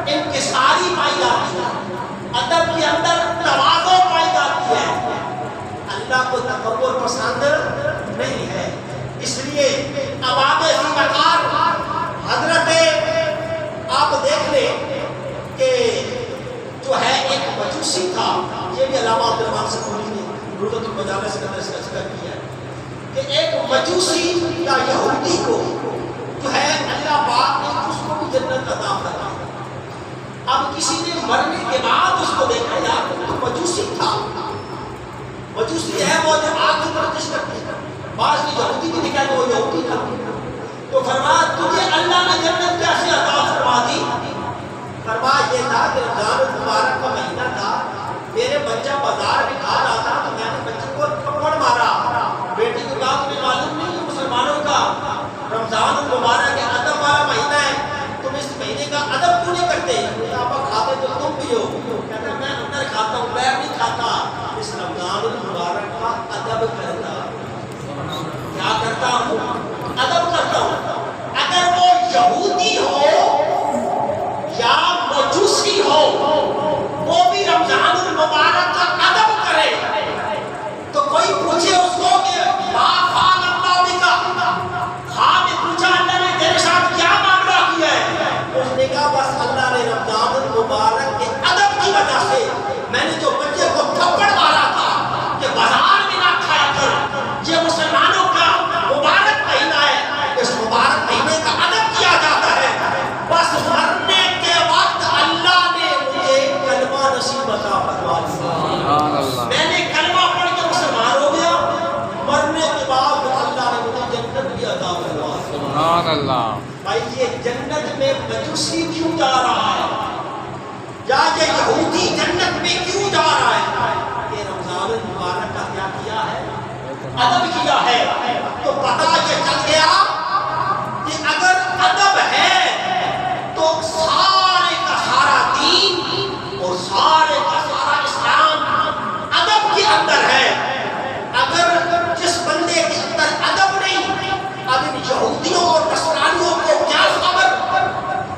انکساری پائی جاتی ہے، ادب کے اندر تواضع پائی جاتی ہے۔ اللہ کو تکبر پسند نہیں ہے، اس لیے عوام ذی وقار حضرت آپ دیکھ لیں کہ جو ہے ایک مجوسی تھا، یہ بھی علامہ عبدالرحمن سکونی نے روضۃ المجالس کے اندر اس کا ذکر کیا ہے کہ ایک مجوسی یا یہودی کو جو ہے اللہ پاک نے اس کو بھی جنت عطا فرمائی۔ اب کسی نے مرنے کے بعد اس کو دیکھا یار تو مجوسی تھا، مجوسی ہے وہ جو آگ کی پرستش کرتے ہیں، بعض نے یہودی بھی دکھا تو وہ یہودی تھا، تو فرمایا تجھے اللہ نے جنت کیسے عطا فرما دی؟ فرمایا یہ تھا کہ رمضان المبارک کا مہینہ تھا، میرے بچہ بازار میں کھا رہا تھا تو میں نے بچے کو تھپڑ مارا، بیٹی کو کہا تمہیں معلوم نہیں کہ مسلمانوں کا رمضان المبارک ادب والا مہینہ ہے، تم اس مہینے کا ادب کیوں نہیں کرتے؟ آپ کھاتے تو تم بھی ہو، کہتا میں اندر کھاتا ہوں، میں نہیں کھاتا، اس رمضان المبارک کا ادب کرتا، کیا کرتا ہوں؟ ادب کرتا ہوں۔ اگر وہ یہودی ہو یا مجوسی ہو وہ بھی رمضان المبارک کا ادب کرے تو کوئی پوچھے اس کو کہ ما فعل اللہ بکا، ہاں نے پوچھا اللہ نے تیرے ساتھ کیا معاملہ کیا ہے؟ اس نے کہا بس اللہ نے رمضان المبارک کے ادب کی وجہ سے میں نے جو بچے کو تھپڑ مارا تھا کہ بازار میں نہ کھایا کر، یہ مسلمانوں کا مبارک مہینہ ہے، اس مبارک مہینے کا ادب کیا جاتا ہے، بس مرنے کے وقت اللہ نے مجھے کلمہ نصیب عطا فرما دیا، میں نے کلمہ پڑھ کے مسلمان ہو گیا، مرنے کے بعد اللہ نے مجھے جنت بھی عطا فرما دیا۔ سبحان اللہ۔ بھائی یہ جنت میں مجوسی کیوں جا رہا ہے یا یہ یہودی جنت میں کیوں جا رہا ہے؟ یہ رمضان المبارک کا کیا کیا ہے؟ ادب کیا ہے، تو پتہ یہ چل گیا کہ اگر ادب ہے تو سارے کا سارا دین اور سارے کا سارا اسلام ادب کے اندر ہے۔ اگر جس بندے کے اندر ادب نہیں، اب ان یہودیوں اور نصرانیوں کو کیا خبر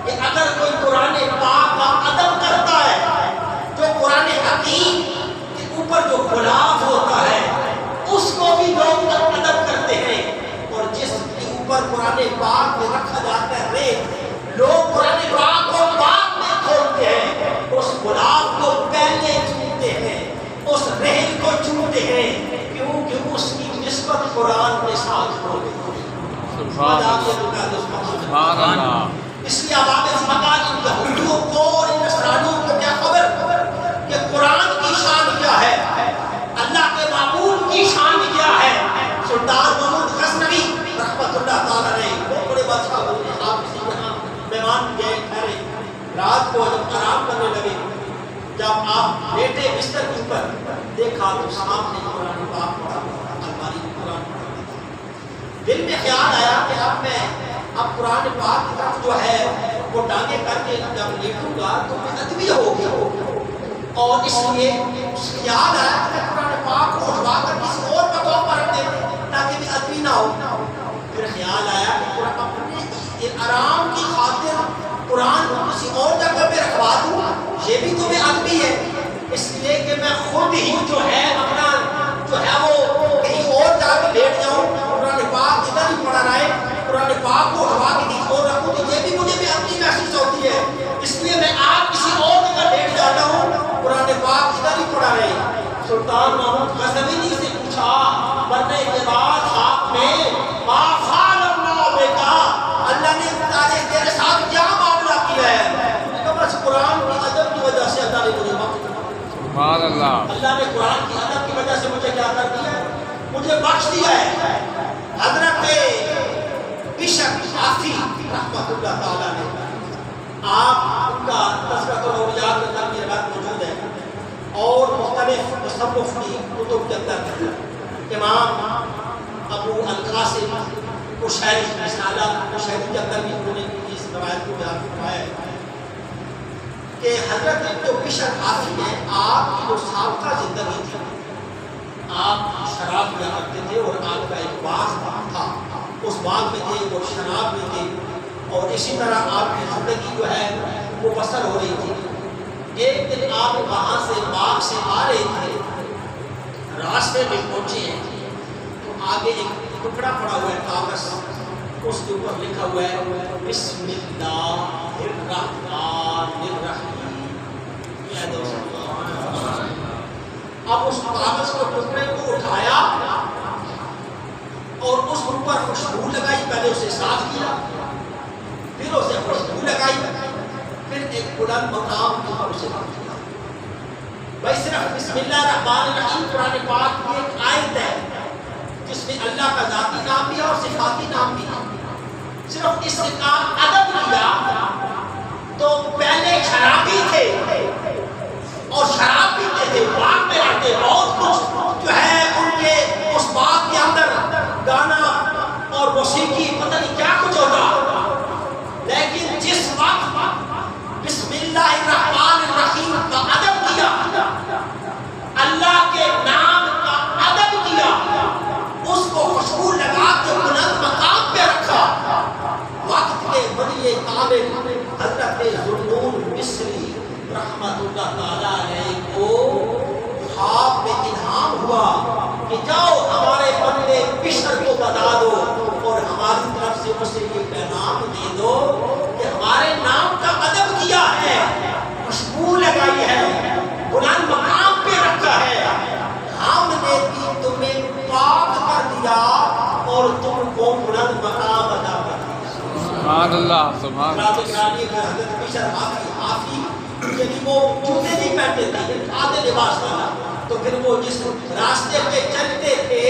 کہ اگر کوئی قرآن پاک کا ادب کرتا ہے، جو قرآن حکیم کے اوپر جو غلاف ہوتا ہے اس کو بھی لوگ ادب کرتے ہیں، اور جس کے اوپر قرآن پاک میں رکھا جاتا ہے ریت، لوگ قرآن پاک کو بعد میں کھولتے ہیں، اس غلاف کو پہلے چومتے ہیں، اس رحل کو چومتے ہیں، کیونکہ اس کی نسبت قرآن کے ساتھ ہو گئی۔ سبحان اللہ۔ اس لیے عوام مکان ان یہودیوں کو اور ان نصرانیوں کو کیا خبر کہ قرآن کی شان کیا ہے، اللہ کے معبود کی شان کیا ہے۔ سلطان محمود غزنوی رحمت اللہ تعالیٰ نے بہت بڑے بادشاہ ہوتے ہیں، آپ کسی یہاں مہمان گئے ٹھہرے، رات کو جب آرام کرنے لگے، جب آپ لیٹے بستر کے اوپر دیکھا تو سامنے قرآن پاک پڑھا، الماری میں قرآن پڑھا، دل میں خیال آیا کہ اب قرآن پاک کی طرف جو ہے وہ ٹانگیں کر کے جب لیٹوں گا تو میں ادبی ہوگی، اور اس لیے خیال آیا کہ قرآن پاک کو اٹھوا کر کسی اور مقام پر رکھ دیں تاکہ میں ادبی نہ ہو۔ پھر خیال آیا کہ قرآن اپنے آرام کی خاطر قرآن کو کسی اور جگہ پہ رکھوا دوں، یہ بھی تو میں ادبی ہے، اس لیے کہ میں خود ہی جو ہے اپنا جو ہے وہ کہیں اور جا کے لیٹ جاؤں، قرآن پاک ادھر ہی پڑھا رہے، قرآن پاک کو اٹھوا کے کہیں اور رکھوں تو یہ بھی مجھے بھی اپنی محسوس ہوتی ہے، اس لیے میں آپ کسی اور جگہ لیٹ جاتا ہوں، قرآن پاک ادھر ہی پڑھا رہے۔ سلطان محمود غزنوی سے پوچھا مرنے کے بعد آپ نے ما فعل اللہ بکا، اللہ نے تیرے ساتھ کیا معاملہ کیا ہے؟ تو بس قرآن کی ادب کی وجہ سے اللہ نے مجھے بخش دیا۔ سبحان اللہ۔ اللہ نے قرآن کی ادب کی وجہ سے مجھے کیا کر دیا ہے؟ مجھے بخش دیا ہے۔ حضرت بشر حافی رحمت اللہ تعالیٰ نے آپ ان کا تذکرۃ الاولیاء کے اندر یہ بات موجود ہے، اور مختلف تصوف کی کتب کے اندر امام ابو القاسم قشیری رسالہ قشیری کے اندر بھی انہوں نے اس روایت کو بیان فرمایا ہے کہ حضرت جو بشر حافی ہیں، آپ کی جو سابقہ زندگی تھی، آپ شراب پیا کرتے تھے اور آپ کا ایک باغ تھا، اس باغ میں تھے اور شراب میں تھے، اور اسی طرح آپ کی زندگی جو ہے وہ بسر ہو رہی تھی۔ ایک دن آپ وہاں سے باغ سے آ رہے تھے، راستے میں پہنچے ہیں تو آگے ایک ٹکڑا پڑا ہوا ہے کاغذ، اس کے اوپر لکھا ہوا ہے بسم اللہ الرحمن الرحیم۔ اب اس کاغذ کو ٹکڑے کو اٹھایا اور اس پر خوشبو لگائی، پہلے اسے صاف کیا، پھر اسے خوشبو لگائی، پھر ایک بلند مقام کے اوپر اسے رکھ دیا۔ بھائی صرف بسم اللہ الرحمن الرحیم قرآن پاک کی ایک آیت ہے جس میں اللہ کا ذاتی نام بھی ہے اور صفاتی نام بھی ہے۔ صرف اس کا ادب کیا تو پہلے شرابی تھے اور شراب پیتے تھے، باغ میں رہتے، بہت کچھ جو ہے ان کے اس باغ کے اندر گانا اور موسیقی پتہ نہیں کیا کچھ ہوتا، لیکن جس وقت بسم اللہ الرحمن الرحیم کا ادب کیا، اللہ کے نام کا ادب کیا، اس کو خوشبو لگا کے بلند مقام پہ رکھا، وقت کے ولی کامل حضرت ذوالنون مصری رحمت اللہ تعالیٰ علیہ کو خواب میں الہام ہوا کہ جاؤ ہمارے بندے بشر کو بتا دو اور ہماری طرف سے اسے یہ پیغام دے دو کہ ہمارے نام کا ادب کیا ہے، خوشبو لگائی ہے، بلند مقام پہ رکھا ہے، ہم نے بھی تمہیں پاک کر دیا اور تم کو بلند مقام ادا کر دیا۔ سبحان اللہ، سبحان اللہ۔ حضرت بشر حافی یعنی وہ جوتے نہیں پہنتے تھے، آدھے لباس والا، تو پھر وہ جس راستے پہ چلتے تھے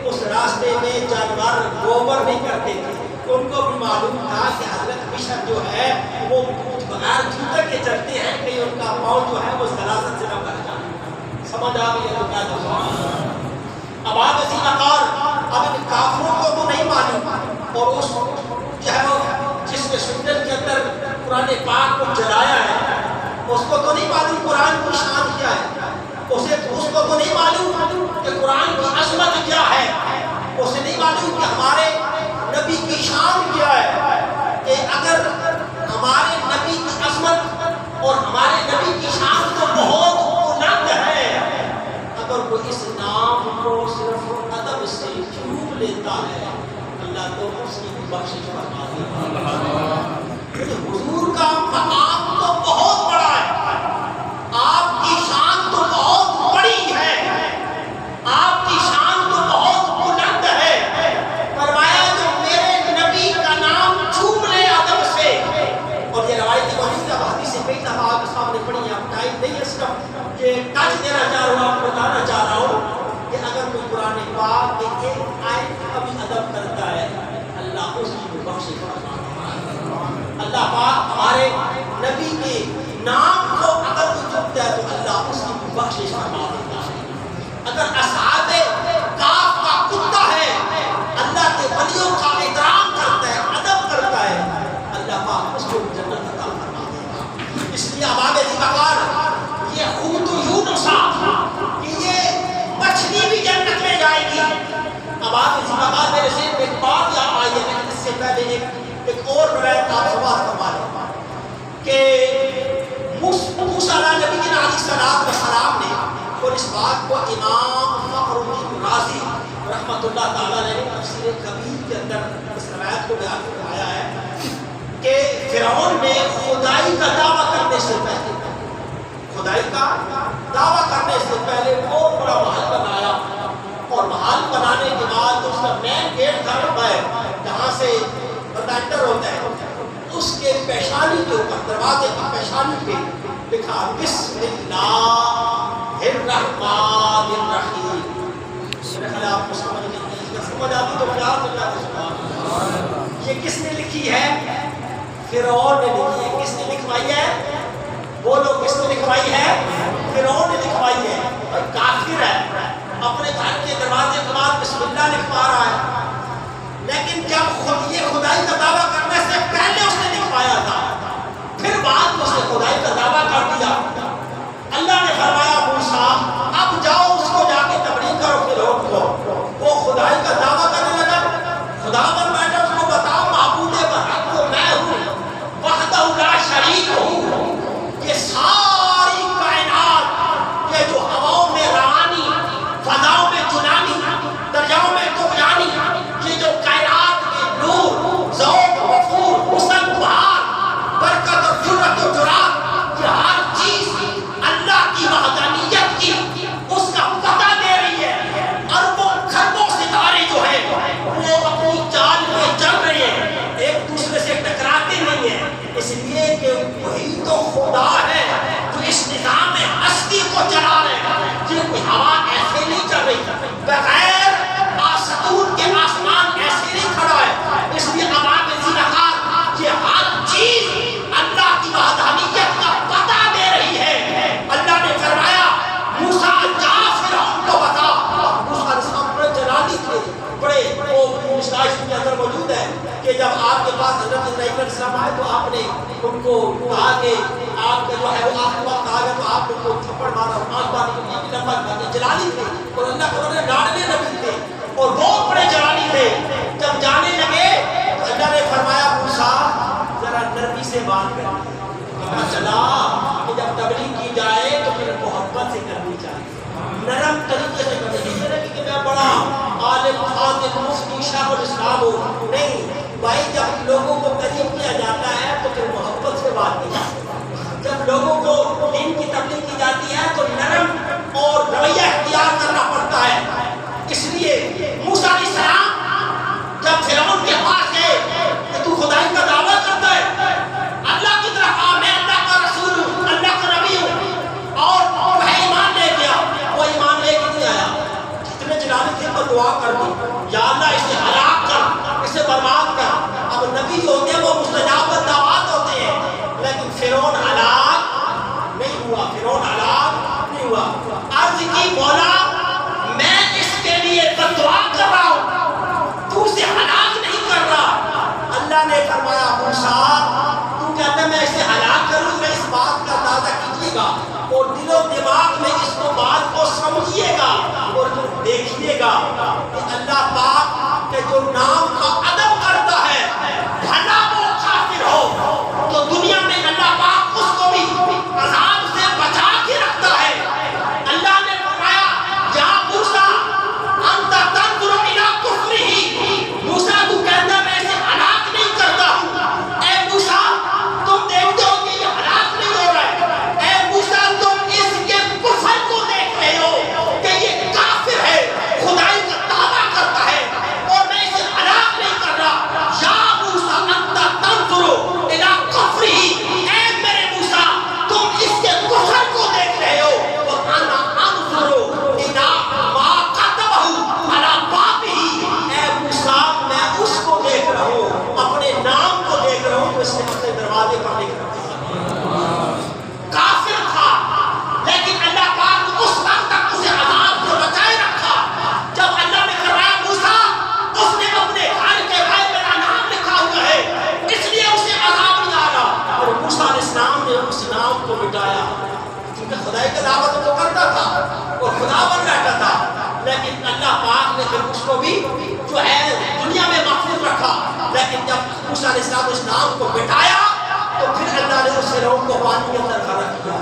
اس راستے میں جانور گوبر نہیں کرتے تھے، ان کو بھی معلوم تھا کہ حضرت بشر جو ہے وہ بغیر جوتے کے چلتے ہیں، کہ ان کا پاؤں جو ہے وہ سلاست سے نہ کر جائے۔ سمجھ آ گئی ہے کیا؟ اب آپ اسی مقار اب ان کافروں کو تو نہیں معلوم، اور اس جو ہے جس نے سنت کے اندر قرآن پاک کو جلایا ہے اس کو تو نہیں معلوم قرآن کی شان کیا ہے، اس کو تو نہیں معلوم کہ قرآن کی عظمت کیا ہے، اسے نہیں معلوم کہ ہمارے نبی کی شان کیا ہے، کہ اگر ہمارے نبی کی عظمت اور ہمارے نبی کی شان تو بہت بلند ہے، اگر وہ اس نام کو صرف ادب سے چوم لیتا ہے اللہ تو اس کی بخشش فرما دیتا ہے۔ حضور کا مقام تو بہت بڑا ہے، آپ کی شان تو بہت بڑی ہے، آپ کی شان تو بہت بلند ہے، فرمایا جو میرے نبی کا نام چوم لے ادب سے۔ اور یہ روایت وحید حدیث سے کئی دفعہ آپ کے سامنے پڑھی ہے، اب ٹائم نہیں ہے صرف یہ ٹچ دینا چاہ رہا ہوں، آپ کو بتانا چاہ رہا ہوں کہ اگر کوئی قرآن پاک کے ایک آیت کا بھی ادب کرتا ہے اللہ اس کی بخشش فرما دیتا ہے۔ اللہ پاک ہمارے نبی کے نام کو اگر کوئی چکتا ہے تو اللہ اس کی بخشش فرما دیتا ہے۔ اگر اصحاب کاف کا کتا ہے اللہ کے ولیوں کا احترام کرتا ہے، ادب کرتا ہے، اللہ پاک اس کو جنت عطا فرما دیتا ہے۔ اس لیے اباب ذکر یہ خود یوں نسا کہ یہ مچھلی بھی جنت میں جائے گی۔ اباب ذکر میرے ذہن میں ایک بات یاد آئی ہے، لیکن اس سے پہلے ایک اور روایت آپ سے بات فرما لیں کہ موسیٰ علیہ نبی علیہ السلام نے، اور اس بات کو امام فخر الدین رازی رحمۃ اللہ تعالیٰ نے تفسیر کبیر کے اندر اس روایت کو بیان فرمایا ہے کہ فرعون نے خدائی کا دعویٰ کرنے سے پہلے، خدائی کا دعویٰ کرنے سے پہلے بہت بڑا محل بنایا، اور محل بنانے کے بعد اس کا مین گیٹ تھا جہاں سے بندہ انٹر ہوتا ہے، اس کے پیشانی کے اوپر، دروازے کی پیشانی پہ لکھا بسم اللہ الرحمن الرحیم۔ میرے خیال آپ کو سمجھ نہیں سمجھ آتی تو پیار ہو جاتا ہے۔ یہ کس نے لکھی ہے؟ فرعون نے لکھی ہے۔ کس نے لکھوائی ہے؟ بولو کس نے لکھوائی ہے؟ فرعون نے لکھوائی ہے، اور کافر ہے، اپنے گھر کے دروازے کے بعد بسم اللہ لکھوا رہا ہے، لیکن جب خود یہ خدائی کا دعویٰ کرنے سے پہلے اس نے لکھوایا تھا، پھر بعد میں اس نے خدائی کا دعویٰ کر دیا۔ اللہ نے فرمایا موسیٰ اب جاؤ اس کو جا کے تبلیغ کرو فرعون کو۔ وہ خدائی کا دعویٰ کرنے لگا، خدا بن بیٹھا، اس کو بتاؤ معبود برحق تو میں ہوں، وحدہ لا شریک ہوں، فرمائے تو آپ نے ان کو کہا کہ آپ کا جو ہے وہ آخر وقت آ گیا تو آپ نے ان کو تھپڑ مارا اور پانی کو یہ بھی لمبا کیا جلالی تھے اور اللہ کو انہوں نے ڈانٹنے نبی تھے اور بہت بڑے جلالی تھے. جب جانے لگے تو اللہ نے فرمایا موسیٰ ذرا نرمی سے بات کر. پتا چلا کہ جب تبلیغ کی جائے تو پھر محبت سے کرنی چاہیے, نرم طریقے سے کرنی چاہیے کہ میں بڑا عالم خاطب مفتی شیخ الاسلام ہوں. نہیں بھائی, جب لوگوں کو قریب کیا جاتا ہے تو پھر محبت سے بات کی جاتی ہے. جب لوگوں کو دین کی تبلیغ کی جاتی ہے تو نرم اور رویہ اختیار کرنا پڑتا ہے. اس لیے موسیٰ علیہ السلام جب فرعون کے پاس گئے کہ تو خدائی کا دعویٰ کرتا ہے, اللہ کی طرف آ, میں اللہ کا رسول ہوں, اللہ کا نبی ہوں, اور وہ ایمان لے گیا. وہ ایمان لے کے نہیں آیا. جتنے جلالی تھے پر دعا کر دی, یا اللہ اسے ہلاک کر, اسے برباد کر. اب نبی جو ہوتے ہیں وہ مستجاب دعوات ہوتے ہیں, لیکن فرعون ہلاک نہیں ہوا. فرعون ہلاک نہیں ہوا. عرض کی مولا میں اس کے لیے دعا کر رہا ہوں, تو اسے ہلاک نہیں کر رہا. اللہ نے فرمایا موسیٰ تو کہتا ہے میں اسے ہلاک کروں, میں اس بات کا اندازہ کیجیے گا اور دل و دماغ میں اس کو بات کو سمجھیے گا اور تم دیکھیے گا کہ اللہ پاک کے جو نام کا ادب کرتا ہے بھلا وہ کافر ہو تو دنیا میں اللہ پاک اس کو بھی عذاب سے بچا کے رکھتا ہے. اللہ نے فرمایا یا موسیٰ انت تنظر الی کفرہ, موسیٰ تو کہتا ہے میں اسے ہلاک نہیں کرتا ہوں. اے موسیٰ تم دیکھتے ہو کہ یہ ہلاک نہیں ہو رہا ہے. اے موسیٰ تم اس کے کفر کو دیکھ رہے ہو کہ یہ کافر ہے, خدائی کا دعویٰ کرتا ہے اور میں اسے ہلاک نہیں کر رہا. یا موسیٰ انت تنظر الی کفرہ, اے میرے موسیٰ تم اس کے کفر کو دیکھ رہے ہو, وانا انظر الی ما كتبہ علی بابہ, اے موسیٰ میں اس کو دیکھ رہا ہوں, اپنے نام کو دیکھ رہا ہوں جو اس نے اپنے دروازے پر لکھ رکھا. کافر تھا لیکن اللہ پاک نے اس وقت تک اسے عذاب سے بچائے رکھا. جب اللہ نے فرمایا موسیٰ اس نے اپنے گھر کے باہر میرا نام لکھا ہوا ہے اس لیے اسے عذاب نہیں آ رہا, اور موسیٰ علیہ السلام نے اس نام کو مٹایا کیونکہ خدائی کا دعویٰ تو کرتا تھا اور خدا بن بیٹھا تھا, لیکن اللہ پاک نے پھر اس کو بھی جو ہے دنیا میں محفوظ رکھا. لیکن جب موسیٰ علیہ السلام اس نام کو مٹایا تو پھر اللہ نے اس فرعون کو پانی کے اندر کھڑا کیا.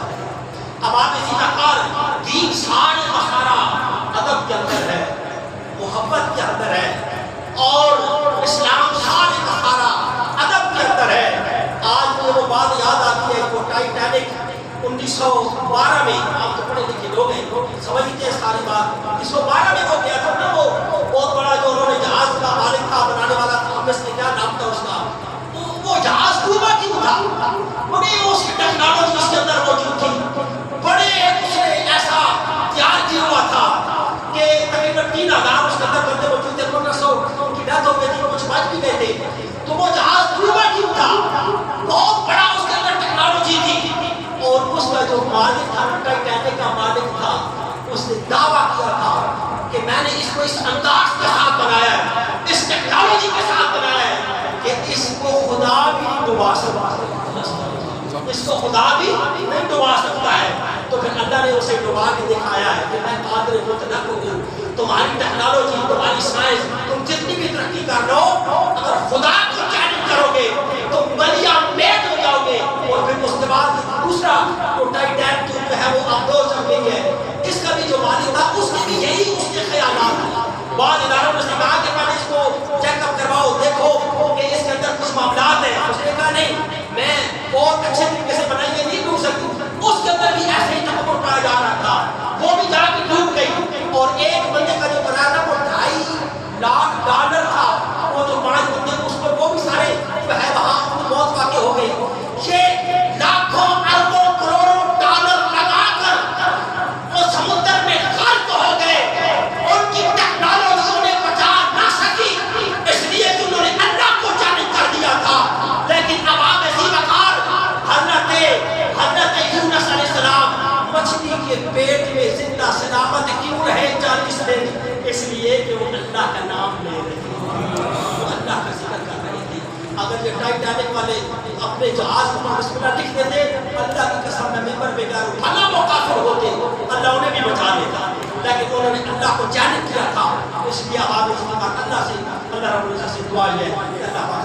اب آپ اسی کار دین سارے مسارا ادب کے اندر ہے, محبت کے اندر ہے, اور اسلام سارے مسارا ادب کے اندر ہے. آج مجھے وہ بات یاد آتی ہے وہ ٹائٹینک 1912 میں, آپ تو پڑھے لکھے لوگ ہیں سمجھتے ہیں ساری بات. 1912 میں وہ کیا تھا وہ بہت بڑا جو انہوں نے جہاز کا مالک تھا, بنانے والا تھا, ہم نے کیا نام تھا اس کا, وہ جہاز ڈوبا کیوں تھا, بڑی اس کی ٹیکنالوجی اس کے اندر موجود تھی, بڑے اس نے ایسا تیار کیا ہوا تھا کہ تقریباً 3000 اس کے اندر بندے موجود تھے, 1500 کی ڈیتھ ہو گئی تھی, کچھ بچ بھی گئے تھے. تو وہ جہاز ڈوبا کیوں تھا, بہت بڑا اس کے اندر ٹیکنالوجی تھی, اور اس کا جو مالک تھا ٹائٹینک کا مالک تھا اس نے دعویٰ کیا تھا کہ میں نے اس کو اس انداز کے ساتھ بنایا ہے, اس ٹیکنالوجی کے ساتھ بنایا ہے کہ اس کو خدا بھی نہیں ڈبا سکتا, اس کو خدا بھی نہیں ڈبا سکتا ہے. تو پھر اللہ نے اسے ڈبا کے دکھایا ہے کہ میں قادر مطلق ہوں. تمہاری ٹیکنالوجی, تمہاری سائنس, تم جتنی بھی ترقی کر لو, اگر خدا کو چیلنج کرو گے تو بلیا میٹ ہو جاؤ گے. اور پھر اس کے بعد دوسرا وہ ٹائٹینک جو ہے وہ اب 2 چل گئی ہے, اس کا بھی جو مالک تھا اس کے بھی یہی اس کے خیالات تھا. بعض اداروں نے کہا کہ پہلے اس کو چیک اپ کرواؤ, دیکھو کہ اس کے اندر کچھ معاملات ہیں. اس نے کہا نہیں, میں بہت اچھے طریقے سے بنائی نہیں ڈوب سکتی. اس کے اندر بھی ایسے ہی تکبر پایا جا رہا تھا, وہ بھی جا کے ڈوب گئی. اور ایک بندے کا جو بنایا تھا وہ $2.5 لاکھ تھا, وہ جو 5 بندے اس پر وہ بھی سارے جو ہے وہاں موت واقع ہو گئی. یہ لاکھوں اربوں کروڑوں ڈالر لگا کر وہ سمندر میں غرق ہو گئے. ان کی ٹیکنالوجی انہیں بچا نہ سکی, اس لیے کہ انہوں نے اللہ کو چیلنج کر دیا تھا. لیکن اب آپ اسی وقار حضرت یونس علیہ السلام مچھلی کے پیٹ میں زندہ سلامت کیوں رہے 40 دن, اس لیے کہ وہ اللہ کا نام لے رہے تھے, وہ اللہ کا ذکر کر رہے تھے. اگر یہ فلائٹ ڈالنے والے اپنے جہاز پر بسم اللہ لکھ دیتے، اللہ کی قسم میں ممبر پہ گیا بھلا وہ کافر ہوتے، اللہ انہیں بھی بچا لیتا، لیکن انہوں نے اللہ کو جانب کیا تھا، اس لیے آواز اللہ سے اللہ رب العزت سے دعا ہے کہ اللہ